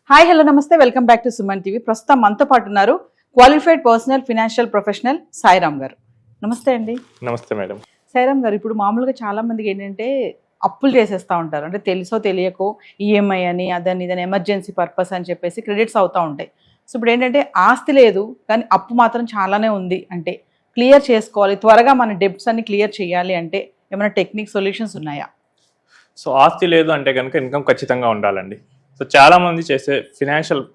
Hi hello నమస్తే welcome back to Suman TV. ప్రస్తుతం మనతో పాటు ఉన్నారు qualified personal financial professional Sairam గారు. నమస్తే అండి. నమస్తే మేడం. సాయిరామ్ గారు, ఇప్పుడు మామూలుగా చాలా మందికి ఏంటంటే అప్పులు చేసేస్తూ ఉంటారు. అంటే తెలుసో తెలియకో ఈఎంఐ అని అదని ఇదని ఎమర్జెన్సీ పర్పస్ అని చెప్పేసి క్రెడిట్స్ అవుతూ ఉంటాయి. సో ఇప్పుడు ఏంటంటే ఆస్తి లేదు కానీ అప్పు మాత్రం చాలానే ఉంది, అంటే క్లియర్ చేసుకోవాలి, త్వరగా మన డెబ్ట్స్ అన్ని క్లియర్ చేయాలి అంటే ఏమైనా టెక్నిక్ సొల్యూషన్స్ ఉన్నాయా? సో ఆస్తి లేదు అంటే కనుక ఇన్కమ్ ఖచ్చితంగా ఉండాలండి. సో చాలామంది చేసే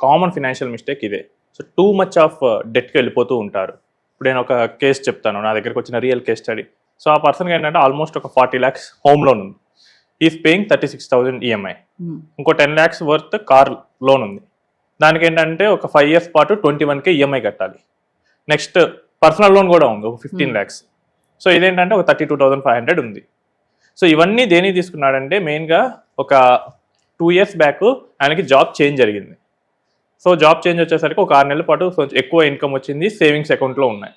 కామన్ ఫినాన్షియల్ మిస్టేక్ ఇదే. సో టూ మచ్ ఆఫ్ డెట్కి వెళ్ళిపోతూ ఉంటారు. ఇప్పుడు నేను ఒక కేసు చెప్తాను, నా దగ్గరకు వచ్చిన రియల్ కేస్ స్టడీ. సో ఆ పర్సన్కి ఏంటంటే ఆల్మోస్ట్ ఒక 40 lakhs హోమ్ లోన్ ఉంది. Is paying 36,000 EMI. ఇంకో 10 lakhs వర్త్ కార్ లోన్ ఉంది. దానికి ఏంటంటే ఒక 5 years పాటు 21K ఈఎంఐ కట్టాలి. నెక్స్ట్ పర్సనల్ లోన్ కూడా ఉంది, ఒక 15 lakhs. సో ఇదేంటంటే ఒక 32,500 ఉంది. సో ఇవన్నీ దేనికి తీసుకున్నాడంటే మెయిన్గా ఒక 2 years బ్యాక్ ఆయనకి జాబ్ చేంజ్ జరిగింది. సో జాబ్ చేంజ్ వచ్చేసరికి ఒక 6 నెలల పాటు కొంచెం ఎక్కువ ఇన్కమ్ వచ్చింది, సేవింగ్స్ అకౌంట్లో ఉన్నాయి.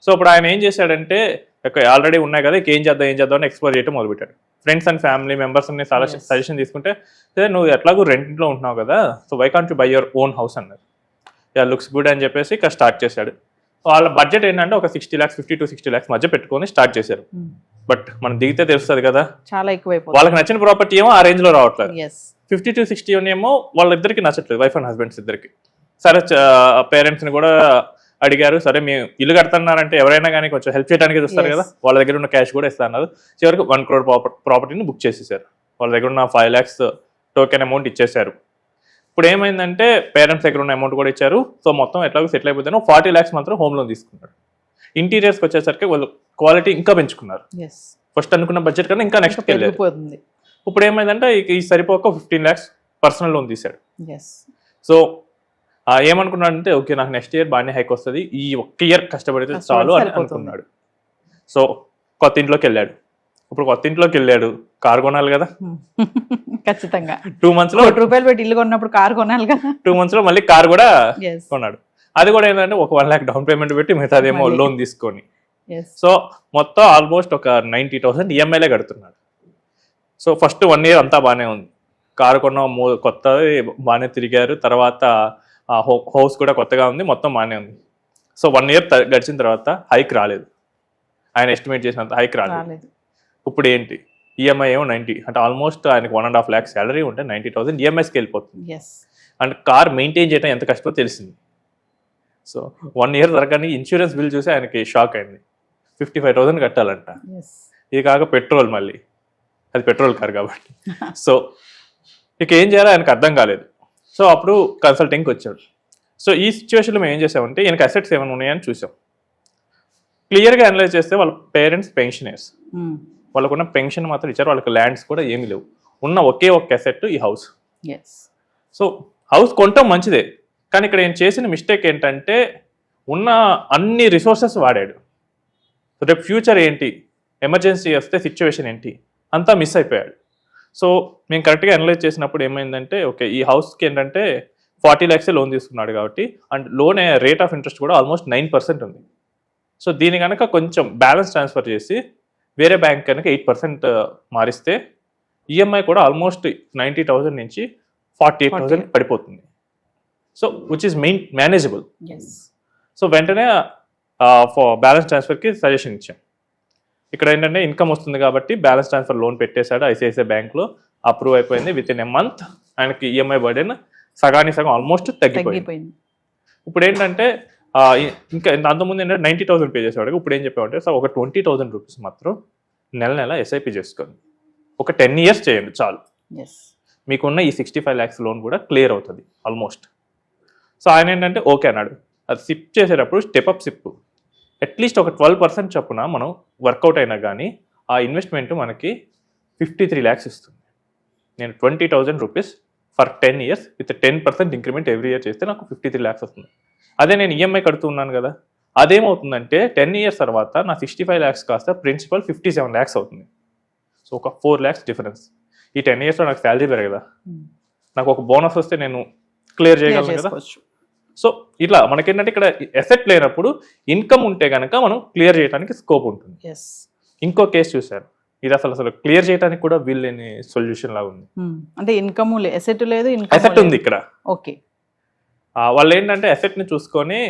సో ఇప్పుడు ఆయన ఏం చేశాడంటే ఆల్రెడీ ఉన్నాయి కదా, ఏం చేద్దాం అని ఎక్స్ప్లోర్ చేయడం మొదలుపెట్టాడు. ఫ్రెండ్స్ అండ్ ఫ్యామిలీ మెంబర్స్ని సజెషన్ తీసుకుంటే నువ్వు ఎట్లాగూ రెంట్లో ఉంటున్నావు కదా, so why can't you buy your own house అన్నారు. యా లుక్స్ గుడ్ అని చెప్పేసి ఇక్కడ స్టార్ట్ చేశాడు. వాళ్ళ బడ్జెట్ ఏంటంటే ఒక 50 to 60 lakhs మధ్య పెట్టుకొని స్టార్ట్ చేశారు. బట్ మనం దిగితే తెలుస్తుంది కదా, చాలా ఎక్కువ. వాళ్ళకి నచ్చిన ప్రాపర్టీ ఏమో ఆ రేంజ్ లో రావట్లేదు. 50 to 60 ఏమో వాళ్ళిద్దరికి నచ్చట్లేదు, వైఫ్ అండ్ హస్బెండ్స్ ఇద్దరికి. సరే పేరెంట్స్ ని కూడా అడిగారు, సరే మేము ఇల్లు కడుతున్నారంటే ఎవరైనా కానీ కొంచెం హెల్ప్ చేయడానికి చూస్తారు కదా, వాళ్ళ దగ్గర ఉన్న క్యాష్ కూడా ఇస్తున్నారు. చివరికి 1 crore ప్రాపర్టీని బుక్ చేసేసారు. వాళ్ళ దగ్గర ఉన్న 5 lakhs టోకెన్ అమౌంట్ ఇచ్చేసారు. ఇప్పుడు ఏమైందంటే పేరెంట్స్ దగ్గర ఉన్న అమౌంట్ కూడా ఇచ్చారు. సో మొత్తం ఎట్లాగో సెటిల్ అయిపోతాను. 40 lakhs మాత్రం హోమ్ లోన్ తీసుకున్నాడు. ఇంటీరియర్స్కి వచ్చేసరికి వాళ్ళు క్వాలిటీ ఇంకా పెంచుకున్నారు. ఫస్ట్ అనుకున్న బడ్జెట్ కన్నా ఇంకా నెక్స్ట్ వెళ్ళారు. ఇప్పుడు ఏమైందంటే ఈ సరిపోక 15 lakhs పర్సనల్ లోన్ తీశాడు. సో ఏమనుకున్నాడంటే ఓకే నాకు నెక్స్ట్ ఇయర్ బాగానే హైక్ వస్తుంది, ఈ ఒక్క ఇయర్ కష్టపడితే చాలు అని అనుకున్నాడు. సో కొత్త ఇంట్లోకి వెళ్ళాడు. ఇప్పుడు కొత్త ఇంట్లోకి వెళ్ళాడు, కారు కొనాలి కదా ఖచ్చితంగా. 2 months లో రూపాయలు పెట్టి ఇల్లు కొన్నప్పుడు కారు కొనాలి కదా. 2 months లో మళ్ళీ కారు కూడా కొన్నాడు. అది కూడా ఏంటంటే ఒక 1 lakh డౌన్ పేమెంట్ పెట్టి మిగతాదేమో లోన్ తీసుకొని. సో మొత్తం ఆల్మోస్ట్ ఒక 90,000 ఈఎంఐలే కడుతున్నాడు. సో ఫస్ట్ 1 year అంతా బాగానే ఉంది, కారు కొన్న కొత్త బాగానే తిరిగారు. తర్వాత హౌస్ కూడా కొత్తగా ఉంది, మొత్తం బాగానే ఉంది. సో 1 year గడిచిన తర్వాత హైక్ రాలేదు, ఆయన ఎస్టిమేట్ చేసినంత హైక్ రాలేదు. ఇప్పుడు ఏంటి, ఈఎంఐ ఏమో 90, అంటే ఆల్మోస్ట్ ఆయనకి 1.5 lakh శాలరీ ఉంటే 90,000 ఈఎంఐస్కి వెళ్ళిపోతుంది. అండ్ కార్ మెయింటైన్ చేయడం ఎంత కష్టమో తెలిసింది. సో 1 year జరగని ఇన్సూరెన్స్ బిల్ చూసి ఆయనకి షాక్ అయింది. 55,000 కట్టాలంట. ఇది కాక పెట్రోల్, మళ్ళీ అది పెట్రోల్ కార్ కాబట్టి. సో ఇక ఏం చేయాలో ఆయనకు అర్థం కాలేదు. సో అప్పుడు కన్సల్టింగ్కి వచ్చాడు. సో ఈ సిచ్యువేషన్లో మేము ఏం చేసామంటే ఈయనకి అసెట్స్ ఏమైనా ఉన్నాయని చూసాం. క్లియర్గా అనలైజ్ చేస్తే వాళ్ళ పేరెంట్స్ పెన్షనర్స్, వాళ్ళకున్న పెన్షన్ మాత్రం ఇచ్చారు, వాళ్ళకి ల్యాండ్స్ కూడా ఏమీ లేవు. ఉన్న ఒకే ఒక అసెట్ ఈ హౌస్. సో హౌస్ కొనటం మంచిదే, కానీ ఇక్కడ ఏం చేసిన మిస్టేక్ ఏంటంటే ఉన్న అన్ని రిసోర్సెస్ వాడాడు. రేపు ఫ్యూచర్ ఏంటి, ఎమర్జెన్సీ వస్తే సిచ్యువేషన్ ఏంటి, అంతా మిస్ అయిపోయాడు. సో మేము కరెక్ట్గా అనలైజ్ చేసినప్పుడు ఏమైందంటే ఓకే ఈ హౌస్కి ఏంటంటే 40 lakhs లోన్ తీసుకున్నాడు కాబట్టి, and loan rate of interest కూడా ఆల్మోస్ట్ 9% ఉంది. సో దీని కనుక కొంచెం బ్యాలెన్స్ ట్రాన్స్ఫర్ చేసి వేరే బ్యాంక్ కనుక 8% మారిస్తే ఈఎంఐ కూడా ఆల్మోస్ట్ 90,000 నుంచి 48,000 పడిపోతుంది. So which is manageable. So వెంటనే బ్యాలెన్స్ ట్రాన్స్ఫర్కి సజెషన్ ఇచ్చాం. ఇక్కడ ఏంటంటే ఇన్కమ్ వస్తుంది కాబట్టి బ్యాలెన్స్ ట్రాన్స్ఫర్ లోన్ పెట్టేశాడు. ఐసిఐసిఐ బ్యాంక్లో అప్రూవ్ అయిపోయింది. విత్ ఇన్ ఎ మంత్ ఆయనకి ఈఎంఐ బర్డెన్ సగం ఆల్మోస్ట్ తగ్గిపోయింది. ఇప్పుడు ఏంటంటే ఇంకా అంతకుముందు ఏంటంటే 90,000 పే చేసేవాడు. ఇప్పుడు ఏం చెప్పామంటే సో ఒక 20,000 రూపీస్ మాత్రం నెల ఎస్ఐపి చేసుకోండి, ఒక 10 years చేయండి చాలు, మీకున్న ఈ 65 lakhs లోన్ కూడా క్లియర్ అవుతుంది ఆల్మోస్ట్. సో ఆయన ఏంటంటే ఓకే అన్నాడు. అది సిప్ చేసేటప్పుడు స్టెప్అప్ సిప్ అట్లీస్ట్ ఒక 12% చొప్పున మనం వర్కౌట్ అయినా కానీ ఆ ఇన్వెస్ట్మెంట్ మనకి 53 lakhs ఇస్తుంది. నేను 20,000 rupees for 10 years with 10% increment every year చేస్తే నాకు 53 lakhs వస్తుంది. అదే నేను ఈఎంఐ కడుతున్నాను కదా, అదేమవుతుందంటే 10 years తర్వాత నా 65 lakhs కాస్త ప్రిన్సిపల్ 57 lakhs అవుతుంది. సో ఒక 4 lakhs డిఫరెన్స్. ఈ 10 yearsలో నాకు శాలరీ పెరగదా, నాకు ఒక బోనస్ వస్తే నేను క్లియర్ చేయగలను కదా. సో ఇట్లా మనకేంటంటే ఇక్కడ ఎసెట్ లేనప్పుడు ఇన్కమ్ ఉంటే కనుక మనం క్లియర్ చేయడానికి స్కోప్ ఉంటుంది. ఇంకో కేసు చూశారు, ఇది అసలు క్లియర్ చేయడానికి కూడా వీళ్ళని సొల్యూషన్ లాగా ఉంది. అంటే ఇన్కమ్ ఎసెట్ లేదు, అసెట్ ఉంది ఇక్కడ. ఓకే, వాళ్ళు ఏంటంటే asset ని చూసుకొని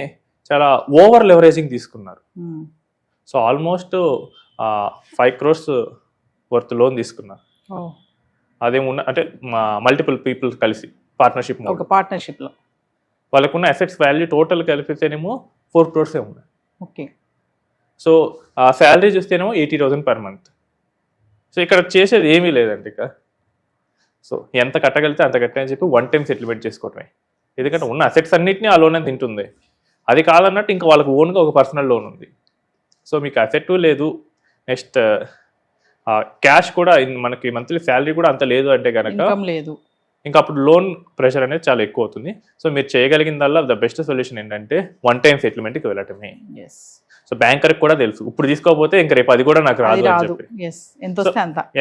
చాలా ఓవర్ లెవరేజింగ్ తీసుకున్నారు. So almost 5 crores worth loan తీసుకున్నారు. అదేమున్న అంటే మల్టిపుల్ పీపుల్ కలిసి పార్ట్నర్షిప్ ఒక పార్ట్నర్షిప్ లో వాళ్ళకున్న అసెట్స్ వాల్యూ టోటల్ కలిపితేనేమో 4 crores ఉన్నాయి. ఓకే, సో శాలరీ చూస్తేనేమో 80,000 per month. సో ఇక్కడ చేసేది ఏమీ లేదండి ఇక. సో ఎంత కట్టగలిగితే అంత కట్టని చెప్పి 1 time సెటిల్మెంట్ చేసుకోవటమే. ఎందుకంటే ఉన్న అసెట్స్ అన్నింటినీ ఆ లోన్ అని తింటుంది. అది కాదన్నట్టు ఇంకా వాళ్ళకి ఓన్గా ఒక పర్సనల్ లోన్ ఉంది. సో మీకు అసెట్ లేదు, నెక్స్ట్ క్యాష్ కూడా మనకి మంత్లీ శాలరీ కూడా అంత లేదు అంటే కనుక లేదు, ఇంకా అప్పుడు లోన్ ప్రెషర్ అనేది చాలా ఎక్కువ అవుతుంది. సో మీరు చేయగలిగిందల్లా ద బెస్ట్ సొల్యూషన్ ఏంటంటే 1 time సెటిల్మెంట్కి వెళ్ళటమే. సో బ్యాంకర్కి కూడా తెలుసు ఇప్పుడు తీసుకోకపోతే ఇంకా రేపు అది కూడా నాకు రాదు అని చెప్పి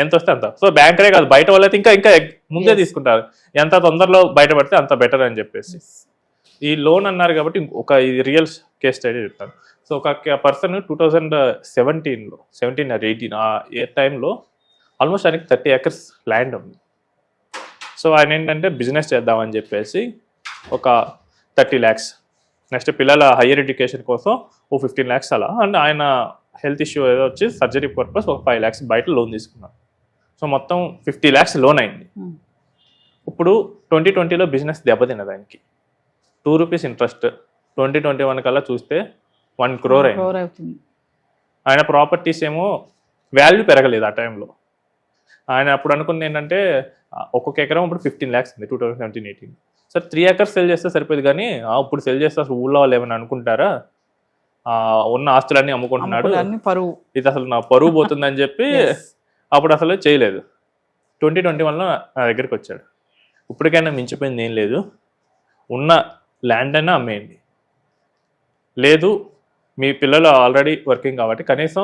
ఎంత వస్తే అంత. సో బ్యాంకరే కాదు బయట వాళ్ళైతే ఇంకా ఇంకా ముందే తీసుకుంటారు, ఎంత తొందరలో బయటపడితే అంత బెటర్ అని చెప్పేసి. ఈ లోన్ అన్నారు కాబట్టి ఒక రియల్ కేస్ స్టడీ చెప్తాను. సో ఒక పర్సన్ 2017 or 18 ఆ టైంలో ఆల్మోస్ట్ ఆయనకి 30 acres ల్యాండ్ ఉంది. సో ఆయన ఏంటంటే బిజినెస్ చేద్దామని చెప్పేసి ఒక 30 lakhs, నెక్స్ట్ పిల్లల హయ్యర్ ఎడ్యుకేషన్ కోసం ఓ 15 lakhs అలా, అండ్ ఆయన హెల్త్ ఇష్యూ ఏదో వచ్చి సర్జరీ పర్పస్ ఒక 5 lakhs బయట లోన్ తీసుకున్నాను. సో మొత్తం 50 lakhs లోన్ అయింది. ఇప్పుడు 2020లో బిజినెస్ దెబ్బతిన్నది ఆయనకి. 2 rupees ఇంట్రెస్ట్. 2021 కల్లా చూస్తే 1 crore అయింది. ఆయన ప్రాపర్టీస్ ఏమో వాల్యూ పెరగలేదు ఆ టైంలో. ఆయన అప్పుడు అనుకుంది ఏంటంటే ఒక్కొక్క ఎకరం ఇప్పుడు 15 lakhs ఉంది 2017-18. సార్ 3 acres సెల్ చేస్తే సరిపోయింది, కానీ ఇప్పుడు సెల్ చేస్తే అసలు ఊళ్ళో వాళ్ళు ఏమైనా అనుకుంటారా, ఉన్న ఆస్తులన్నీ అమ్ముకుంటున్నాడు, ఇది అసలు నా పరువు పోతుందని చెప్పి అప్పుడు అసలు చేయలేదు. 2021లో నా దగ్గరికి వచ్చాడు. ఇప్పటికైనా మించిపోయింది ఏం లేదు, ఉన్న ల్యాండ్ అయినా అమ్మేయండి, లేదు మీ పిల్లలు ఆల్రెడీ వర్కింగ్ కాబట్టి కనీసం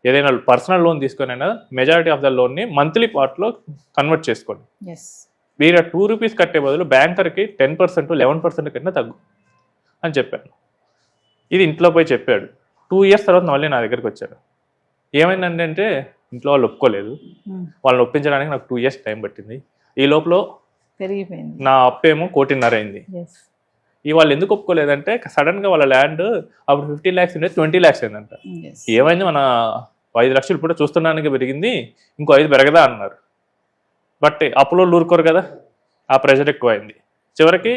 ఏదైనా పర్సనల్ లోన్ తీసుకొని అయినా మెజారిటీ ఆఫ్ ద లోన్ని మంత్లీ పార్ట్లో కన్వర్ట్ చేసుకోండి. మీరు 2 rupees కట్టే బదులు బ్యాంకర్కి 10% 11% కన్నా తగ్గు అని చెప్పాను. ఇది ఇంట్లో పోయి చెప్పాడు. 2 years తర్వాత మళ్ళీ నా దగ్గరికి వచ్చాడు. ఏమైందంటే ఇంట్లో వాళ్ళు ఒప్పుకోలేదు. వాళ్ళని ఒప్పించడానికి నాకు 2 years టైం పట్టింది. ఈ లోపల నా అప్పేమో 1.5 crore అయింది. ఈ వాళ్ళు ఎందుకు ఒప్పుకోలేదంటే సడన్గా వాళ్ళ ల్యాండ్ అప్పుడు 15 lakhs ఉండే 20 lakhs అయిందంట. ఏమైంది, మన 5 లక్షలు ఇప్పుడు చూస్తున్నానికి పెరిగింది, ఇంకో 5 పెరగదా అన్నారు. బట్ అప్పులో ఊరుకోరు కదా, ఆ ప్రెషర్ ఎక్కువ అయింది. చివరికి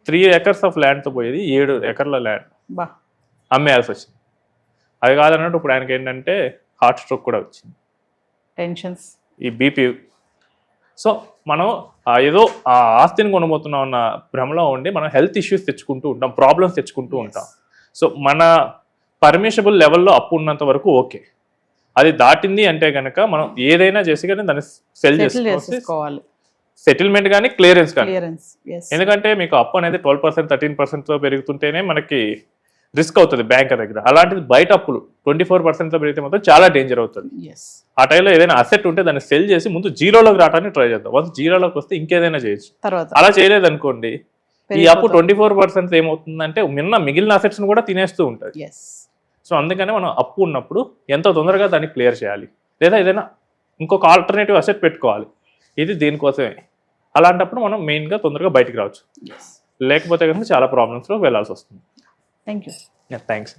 3 acres ఆఫ్ ల్యాండ్తో పోయేది 7 acres ల్యాండ్ అమ్మేయాల్సి వచ్చింది. అది కాదన్నట్టు ఇప్పుడు ఆయనకి ఏంటంటే హార్ట్ స్ట్రోక్ కూడా వచ్చింది, టెన్షన్స్, ఈ బీపీ. సో మనం ఏదో ఆ ఆస్తిని కొనబోతున్నాం అన్న భ్రమలో ఉండి మనం హెల్త్ ఇష్యూస్ తెచ్చుకుంటూ ఉంటాం, ప్రాబ్లమ్స్ తెచ్చుకుంటూ ఉంటాం. సో మన పర్మిషబుల్ లెవెల్లో అప్పు ఉన్నంత వరకు ఓకే, అది దాటింది అంటే కనుక మనం ఏదైనా చేసి కానీ దాన్ని సెల్ చేసుకోవాలి, సెటిల్మెంట్ కానీ క్లియరెన్స్ కానీ. ఎందుకంటే మీకు అప్పు అనేది 12% 13%తో పెరుగుతుంటేనే మనకి రిస్క్ అవుతుంది బ్యాంకర్ దగ్గర. అలాంటిది బయట అప్పులు 24%తో పెరిగితే మాత్రం చాలా డేంజర్ అవుతుంది. ఆ టైంలో ఏదైనా అసెట్ ఉంటే దాన్ని సెల్ చేసి ముందు జీరోలోకి రావడానికి ట్రై చేద్దాం. వన్స్ జీరోలోకి వస్తే ఇంకేదైనా చేయొచ్చు. అలా చేయలేదు అనుకోండి, ఈ అప్పు 24% ఏమవుతుందంటే మిగిలిన అసెట్స్ కూడా తినేస్తూ ఉంటుంది. సో అందుకనే మనం అప్పు ఉన్నప్పుడు ఎంతో తొందరగా దాన్ని క్లియర్ చేయాలి, లేదా ఏదైనా ఇంకొక ఆల్టర్నేటివ్ అసెట్ పెట్టుకోవాలి. ఇది దీనికోసమే. అలాంటప్పుడు మనం మెయిన్గా తొందరగా బయటికి రావచ్చు, లేకపోతే కనుక చాలా ప్రాబ్లమ్స్లో వెళ్ళాల్సి వస్తుంది. Thank you. థ్యాంక్స్.